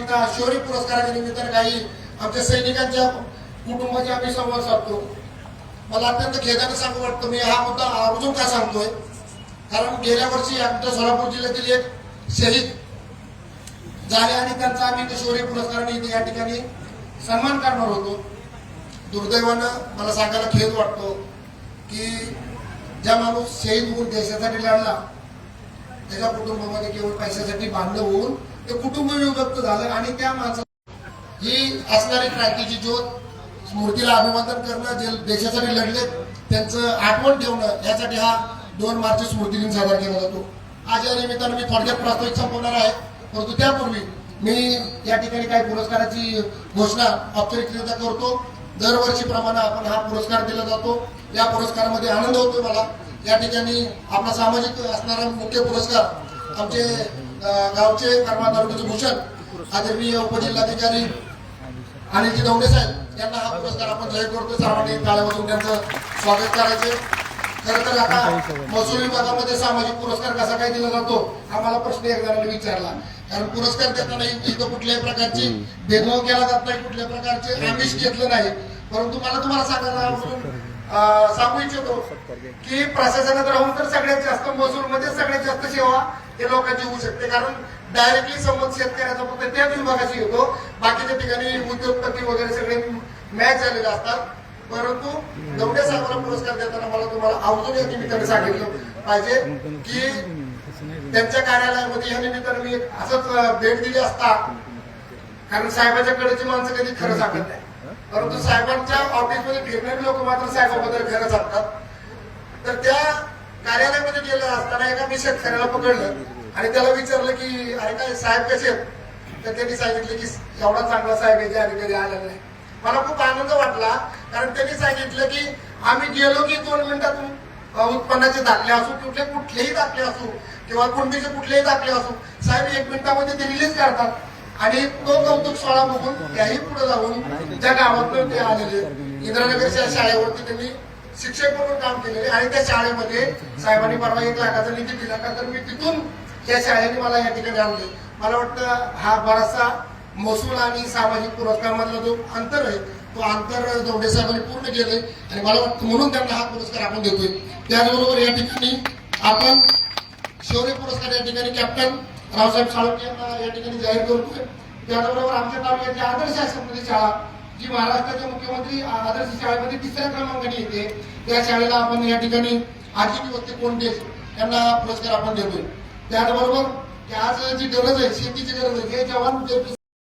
महापालिका शौर्य पुरस्काराच्या निमित्ताने काही आमच्या सैनिकांच्या कुटुंबाचे आम्ही संवाद साधतो. मला अत्यंत खेदाने सांगू वाटतं, मी हा मुद्दा आवर्जून का सांगतोय, कारण गेल्या वर्षी आमच्या सोलापूर जिल्ह्यातील एक शहीद झाले आणि त्यांचा आम्ही शौर्य पुरस्काराने या ठिकाणी सन्मान करणार होतो. दुर्दैवानं मला सांगायला खेद वाटतो की ज्या माणूस शहीद होऊन देशासाठी लढला त्याच्या कुटुंबामध्ये केवळ पैशासाठी भांडण होऊन ते कुटुंब विभक्त झालं आणि त्या माणसाला ही असणारी क्रांतीची ज्योत स्मृतीला अभिवादन करणं, जे देशासाठी लढले त्यांचं आठवण ठेवणं, यासाठी हा 2 मार्च स्मृती दिन साजरा केला जातो. आज या निमित्तानं मी थोडक्यात प्रास्ताविक संपवणार आहे, परंतु त्यापूर्वी मी या ठिकाणी काही पुरस्काराची घोषणा औपचारिकरित्या करतो. दरवर्षीप्रमाणे आपण हा पुरस्कार दिला जातो. या पुरस्कारामध्ये आनंद होतोय मला. या ठिकाणी आपला सामाजिक असणारा मुख्य पुरस्कार आमचे गावचे करमाळ तालुक्याचे भूषण आदरणीय उपजिल्हाधिकारी अनिलजी दौंडे साहेब यांना हा पुरस्कार आपण जाहीर करतो. सर्वांनी टाळ्या वाजवून त्यांचं स्वागत करायचे. खरं तर आता महसूल विभागामध्ये सामाजिक पुरस्कार कसा काय दिला जातो हा मला प्रश्न एक जणांनी विचारला. कारण पुरस्कार देताना इथं कुठल्याही प्रकारची भेदभाव केला जात नाही, कुठल्या प्रकारचे आमिष घेतलं नाही. परंतु मला तुम्हाला सांगू इच्छितो की प्रशासनात राहून तर सगळ्यात जास्त महसूलमध्ये सगळ्यात जास्त सेवा हे लोकांची होऊ शकते. कारण डायरेक्टली संबंध शेतकऱ्याचा फक्त त्याच विभागाशी येतो, बाकीच्या ठिकाणी उद्योगपती वगैरे सगळे मॅच झालेले असतात. परंतु दौंडे साहेबांना पुरस्कार देताना मला तुम्हाला आवर्जून या निमित्ताने सांगितलं पाहिजे की त्यांच्या कार्यालयामध्ये या निमित्ताने मी असंच भेट दिली असता, कारण साहेबांच्या कडेची माणसं कधी खरं सांगत नाही, परंतु साहेबांच्या ऑफिसमध्ये फिरणारे लोक मात्र साहेबांबद्दल खरं सांगतात. तर त्या कार्यालयामध्ये गेलं असताना एका मी शेतकऱ्याला पकडलं आणि त्याला विचारलं की अरे काय साहेब कसे आहेत, तर त्यांनी सांगितलं की एवढा चांगला साहेब याच्या आधी कधी आलेला नाही. मला खूप आनंद वाटला, कारण त्यांनी सांगितलं की आम्ही गेलो की 2 मिनिटातून उत्पन्नाचे दाखले असू, कुठलेही दाखले असू किंवा कुंडीचे कुठलेही दाखले असू, साहेब 1 मिनिटामध्ये ते रिलीज करतात. आणि तो कौतुक सोहळा बघून त्याही पुढे जाऊन ज्या गावातून ते आलेले इंद्रानगरच्या शाळेवरती त्यांनी शिक्षक म्हणून काम केलेले आणि त्या शाळेमध्ये साहेबांनी परवा 1 लाखाचा निधी दिला का, तर मी तिथून त्या शाळेने मला या ठिकाणी आणले. मला वाटतं हा बराचसा महसूल आणि सामाजिक पुरस्कार मधला जो अंतर आहे तो अंतर दौंडे साहेबांनी पूर्ण केले आणि मला वाटतं म्हणून त्यांना हा पुरस्कार आपण देतोय. त्याचबरोबर या ठिकाणी आपण शौर्य पुरस्कार या ठिकाणी कॅप्टन रावसाहेब साळुंखे यांना या ठिकाणी जाहीर करतोय. त्याचबरोबर आमच्या तालुक्याची आदर्श आश्रमची शाळा जी महाराष्ट्राचे मुख्यमंत्री आदर्श शाळेमध्ये 3ऱ्या क्रमांकाने येते, त्या शाळेला आपण या ठिकाणी आजीनी वस्ती कोंडेज यांना पुरस्कार आपण देतोय. त्याचबरोबर आज जी गरज आहे, शेतीची गरज आहे, हे जवान